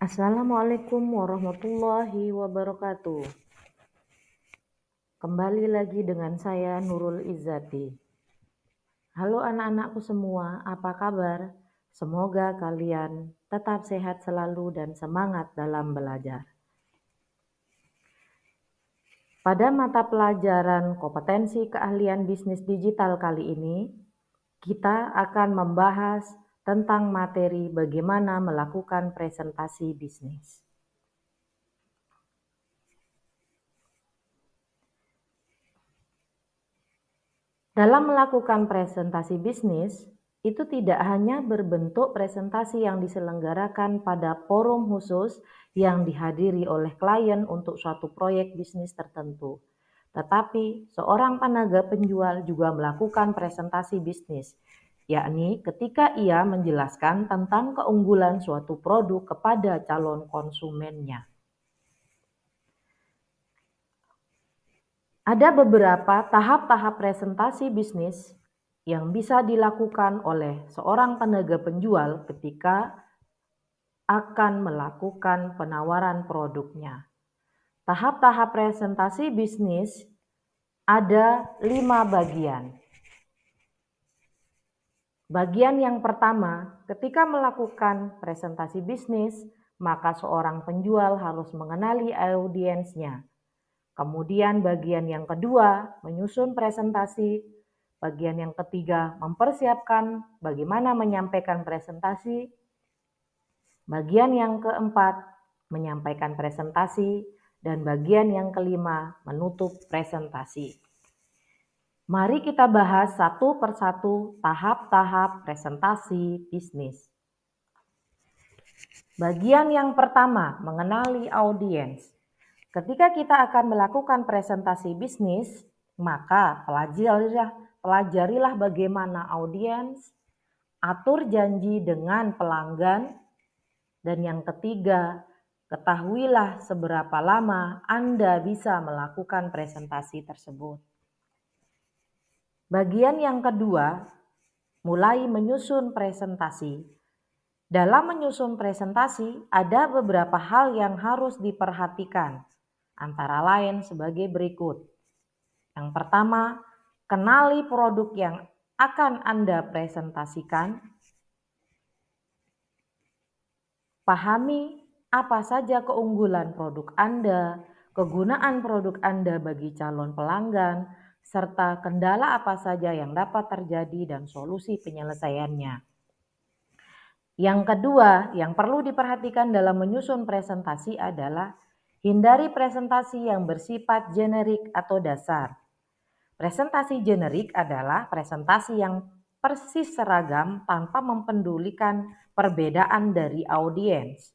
Assalamualaikum warahmatullahi wabarakatuh. Kembali lagi dengan saya Nurul Izzati. Halo anak-anakku semua, apa kabar? Semoga kalian tetap sehat selalu dan semangat dalam belajar. Pada mata pelajaran kompetensi keahlian bisnis digital kali ini, kita akan membahas tentang materi bagaimana melakukan presentasi bisnis. Dalam melakukan presentasi bisnis, itu tidak hanya berbentuk presentasi yang diselenggarakan pada forum khusus yang dihadiri oleh klien untuk suatu proyek bisnis tertentu, tetapi seorang tenaga penjual juga melakukan presentasi bisnis, yakni ketika ia menjelaskan tentang keunggulan suatu produk kepada calon konsumennya. Ada beberapa tahap-tahap presentasi bisnis yang bisa dilakukan oleh seorang tenaga penjual ketika akan melakukan penawaran produknya. Tahap-tahap presentasi bisnis ada 5 bagian. Bagian yang pertama, ketika melakukan presentasi bisnis, maka seorang penjual harus mengenali audiensnya. Kemudian bagian yang kedua, menyusun presentasi. Bagian yang ketiga, mempersiapkan bagaimana menyampaikan presentasi. Bagian yang keempat, menyampaikan presentasi. Dan bagian yang kelima, menutup presentasi. Mari kita bahas satu persatu tahap-tahap presentasi bisnis. Bagian yang pertama, mengenali audiens. Ketika kita akan melakukan presentasi bisnis, maka pelajarilah bagaimana audiens, atur janji dengan pelanggan, dan yang ketiga, ketahuilah seberapa lama Anda bisa melakukan presentasi tersebut. Bagian yang kedua, mulai menyusun presentasi. Dalam menyusun presentasi, ada beberapa hal yang harus diperhatikan, antara lain sebagai berikut. Yang pertama, kenali produk yang akan Anda presentasikan. Pahami apa saja keunggulan produk Anda, kegunaan produk Anda bagi calon pelanggan, serta kendala apa saja yang dapat terjadi dan solusi penyelesaiannya. Yang kedua, yang perlu diperhatikan dalam menyusun presentasi adalah hindari presentasi yang bersifat generik atau dasar. Presentasi generik adalah presentasi yang persis seragam tanpa mempedulikan perbedaan dari audiens.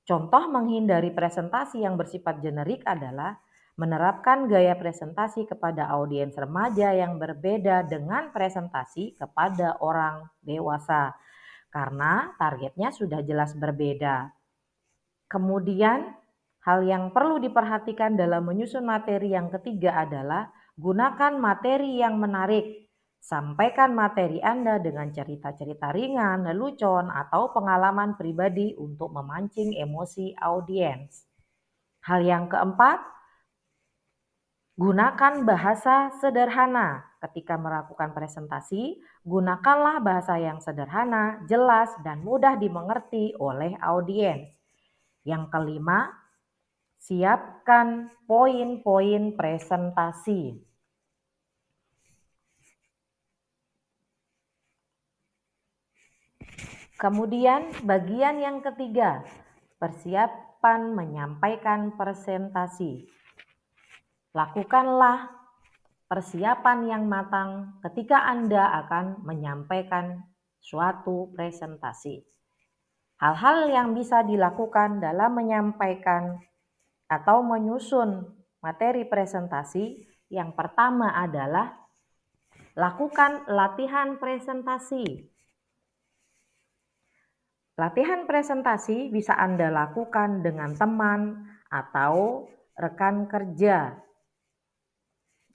Contoh menghindari presentasi yang bersifat generik adalah menerapkan gaya presentasi kepada audiens remaja yang berbeda dengan presentasi kepada orang dewasa, karena targetnya sudah jelas berbeda. Kemudian, hal yang perlu diperhatikan dalam menyusun materi yang ketiga adalah gunakan materi yang menarik. Sampaikan materi Anda dengan cerita-cerita ringan, lelucon, atau pengalaman pribadi untuk memancing emosi audiens. Hal yang keempat, gunakan bahasa sederhana. Ketika melakukan presentasi, gunakanlah bahasa yang sederhana, jelas, dan mudah dimengerti oleh audiens. Yang kelima, siapkan poin-poin presentasi. Kemudian bagian yang ketiga, persiapan menyampaikan presentasi. Lakukanlah persiapan yang matang ketika Anda akan menyampaikan suatu presentasi. Hal-hal yang bisa dilakukan dalam menyampaikan atau menyusun materi presentasi, yang pertama adalah lakukan latihan presentasi. Latihan presentasi bisa Anda lakukan dengan teman atau rekan kerja.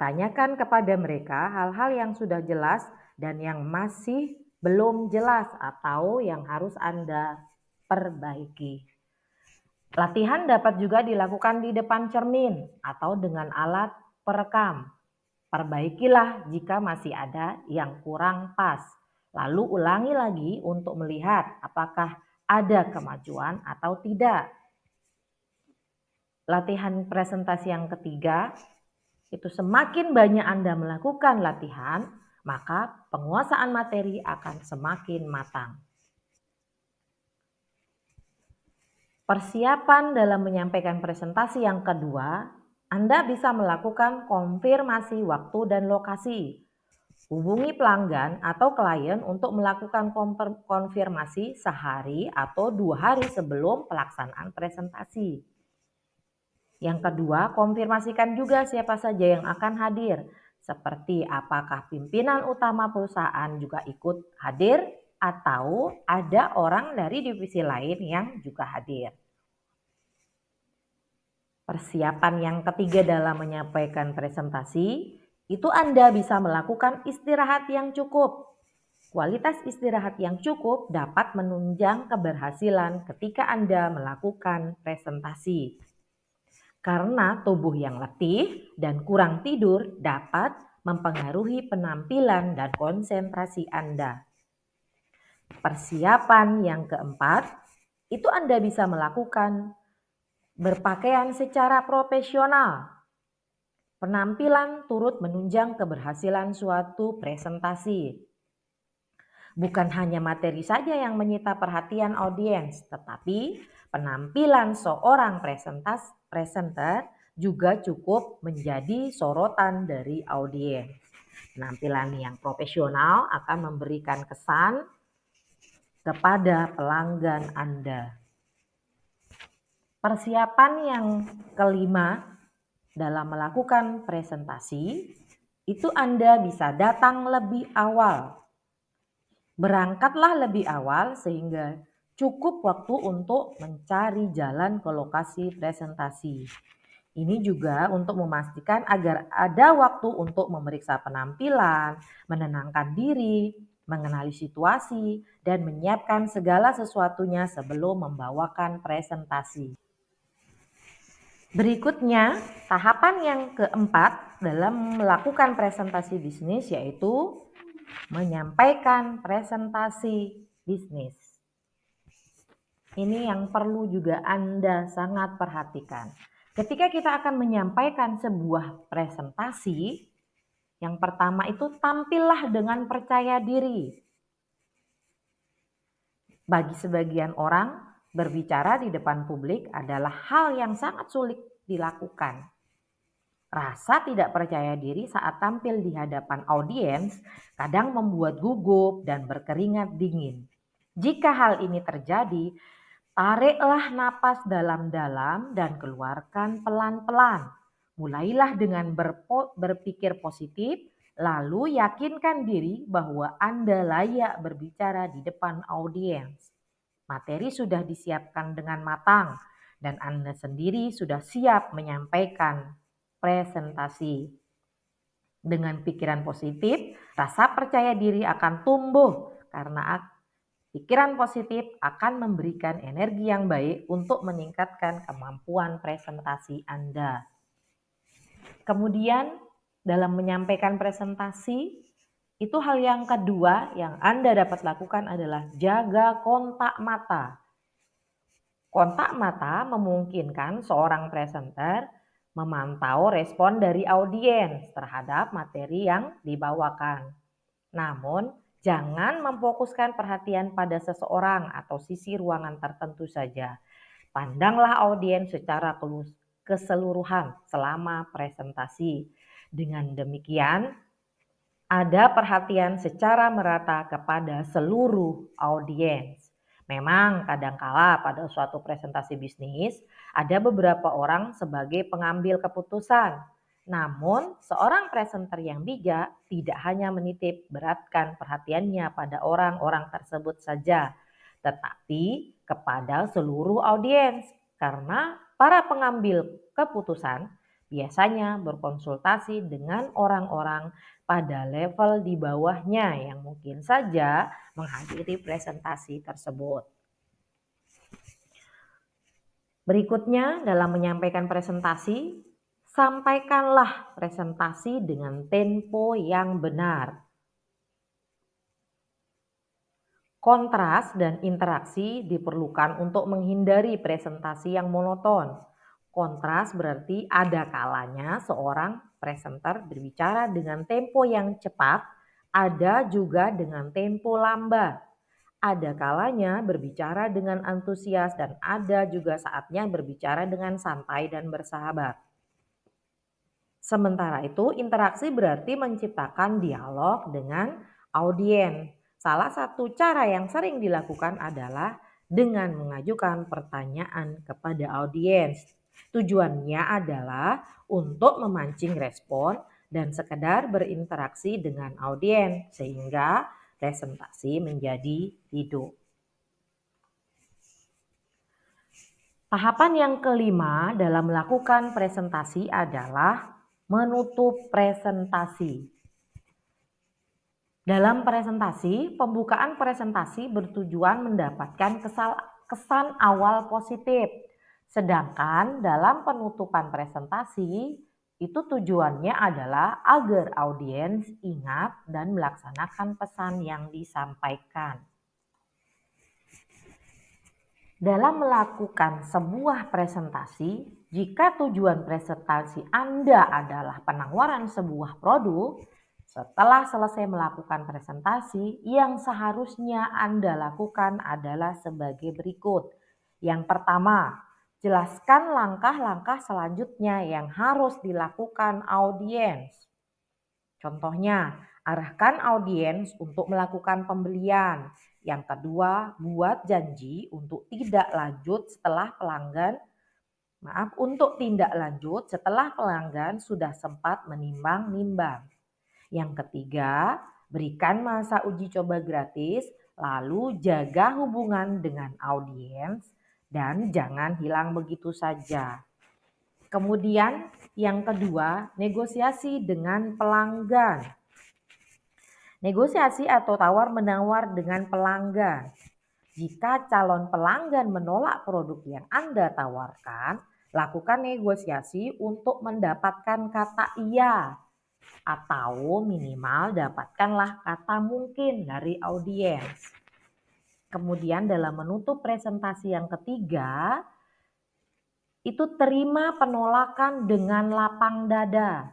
Tanyakan kepada mereka hal-hal yang sudah jelas dan yang masih belum jelas atau yang harus Anda perbaiki. Latihan dapat juga dilakukan di depan cermin atau dengan alat perekam. Perbaikilah jika masih ada yang kurang pas. Lalu ulangi lagi untuk melihat apakah ada kemajuan atau tidak. Latihan presentasi yang ketiga, itu semakin banyak Anda melakukan latihan, maka penguasaan materi akan semakin matang. Persiapan dalam menyampaikan presentasi yang kedua, Anda bisa melakukan konfirmasi waktu dan lokasi. Hubungi pelanggan atau klien untuk melakukan konfirmasi sehari atau 2 hari sebelum pelaksanaan presentasi. Yang kedua, konfirmasikan juga siapa saja yang akan hadir, seperti apakah pimpinan utama perusahaan juga ikut hadir atau ada orang dari divisi lain yang juga hadir. Persiapan yang ketiga dalam menyampaikan presentasi, itu Anda bisa melakukan istirahat yang cukup. Kualitas istirahat yang cukup dapat menunjang keberhasilan ketika Anda melakukan presentasi. Karena tubuh yang letih dan kurang tidur dapat mempengaruhi penampilan dan konsentrasi Anda. Persiapan yang keempat, itu Anda bisa melakukan berpakaian secara profesional. Penampilan turut menunjang keberhasilan suatu presentasi. Bukan hanya materi saja yang menyita perhatian audiens, tetapi penampilan seorang presenter juga cukup menjadi sorotan dari audiens. Penampilan yang profesional akan memberikan kesan kepada pelanggan Anda. Persiapan yang kelima dalam melakukan presentasi, itu Anda bisa datang lebih awal. Berangkatlah lebih awal sehingga cukup waktu untuk mencari jalan ke lokasi presentasi. Ini juga untuk memastikan agar ada waktu untuk memeriksa penampilan, menenangkan diri, mengenali situasi, dan menyiapkan segala sesuatunya sebelum membawakan presentasi. Berikutnya, tahapan yang keempat dalam melakukan presentasi bisnis yaitu menyampaikan presentasi bisnis. Ini yang perlu juga Anda sangat perhatikan. Ketika kita akan menyampaikan sebuah presentasi, yang pertama itu tampillah dengan percaya diri. Bagi sebagian orang, berbicara di depan publik adalah hal yang sangat sulit dilakukan. Rasa tidak percaya diri saat tampil di hadapan audiens kadang membuat gugup dan berkeringat dingin. Jika hal ini terjadi, tariklah napas dalam-dalam dan keluarkan pelan-pelan. Mulailah dengan berpikir positif, lalu yakinkan diri bahwa Anda layak berbicara di depan audiens. Materi sudah disiapkan dengan matang dan Anda sendiri sudah siap menyampaikan presentasi. Dengan pikiran positif, rasa percaya diri akan tumbuh karena pikiran positif akan memberikan energi yang baik untuk meningkatkan kemampuan presentasi Anda. Kemudian dalam menyampaikan presentasi, itu hal yang kedua yang Anda dapat lakukan adalah jaga kontak mata. Kontak mata memungkinkan seorang presenter memantau respon dari audiens terhadap materi yang dibawakan. Namun, jangan memfokuskan perhatian pada seseorang atau sisi ruangan tertentu saja. Pandanglah audiens secara keseluruhan selama presentasi. Dengan demikian, ada perhatian secara merata kepada seluruh audiens. Memang kadangkala pada suatu presentasi bisnis ada beberapa orang sebagai pengambil keputusan. Namun seorang presenter yang bijak tidak hanya menitip beratkan perhatiannya pada orang-orang tersebut saja, tetapi kepada seluruh audiens. Karena para pengambil keputusan biasanya berkonsultasi dengan orang-orang pada level di bawahnya yang mungkin saja menghadiri presentasi tersebut. Berikutnya, dalam menyampaikan presentasi, sampaikanlah presentasi dengan tempo yang benar. Kontras dan interaksi diperlukan untuk menghindari presentasi yang monoton. Kontras berarti ada kalanya seorang presenter berbicara dengan tempo yang cepat, ada juga dengan tempo lambat. Ada kalanya berbicara dengan antusias dan ada juga saatnya berbicara dengan santai dan bersahabat. Sementara itu, interaksi berarti menciptakan dialog dengan audiens. Salah satu cara yang sering dilakukan adalah dengan mengajukan pertanyaan kepada audiens. Tujuannya adalah untuk memancing respon dan sekedar berinteraksi dengan audiens sehingga presentasi menjadi hidup. Tahapan yang kelima dalam melakukan presentasi adalah menutup presentasi. Dalam presentasi, pembukaan presentasi bertujuan mendapatkan kesan awal positif. Sedangkan dalam penutupan presentasi, itu tujuannya adalah agar audiens ingat dan melaksanakan pesan yang disampaikan. Dalam melakukan sebuah presentasi, jika tujuan presentasi Anda adalah penawaran sebuah produk, setelah selesai melakukan presentasi, yang seharusnya Anda lakukan adalah sebagai berikut. Yang pertama, jelaskan langkah-langkah selanjutnya yang harus dilakukan audiens. Contohnya, arahkan audiens untuk melakukan pembelian. Yang kedua, buat janji untuk tindak lanjut setelah pelanggan sudah sempat menimbang-nimbang. Yang ketiga, berikan masa uji coba gratis, lalu jaga hubungan dengan audiens dan jangan hilang begitu saja. Kemudian yang kedua, negosiasi dengan pelanggan. Negosiasi atau tawar-menawar dengan pelanggan. Jika calon pelanggan menolak produk yang Anda tawarkan, lakukan negosiasi untuk mendapatkan kata iya. Atau minimal dapatkanlah kata mungkin dari audiens. Kemudian dalam menutup presentasi yang ketiga, itu terima penolakan dengan lapang dada.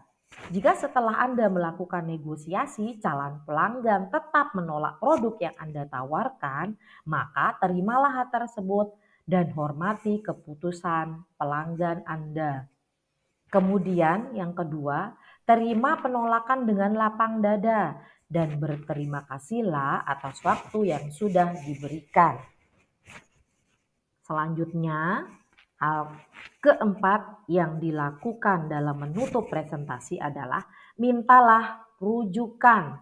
Jika setelah Anda melakukan negosiasi, calon pelanggan tetap menolak produk yang Anda tawarkan, maka terimalah hal tersebut dan hormati keputusan pelanggan Anda. Kemudian yang kedua, terima penolakan dengan lapang dada dan berterima kasihlah atas waktu yang sudah diberikan. Selanjutnya, hal keempat yang dilakukan dalam menutup presentasi adalah mintalah rujukan.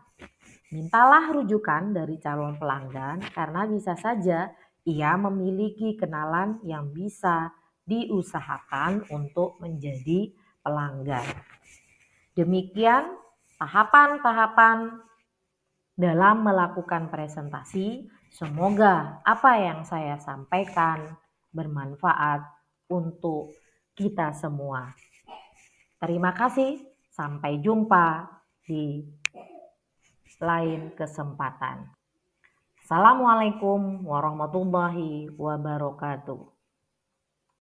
Mintalah rujukan dari calon pelanggan karena bisa saja ia memiliki kenalan yang bisa diusahakan untuk menjadi pelanggan. Demikian tahapan-tahapan dalam melakukan presentasi. Semoga apa yang saya sampaikan bermanfaat untuk kita semua. Terima kasih, sampai jumpa di lain kesempatan. Assalamualaikum warahmatullahi wabarakatuh.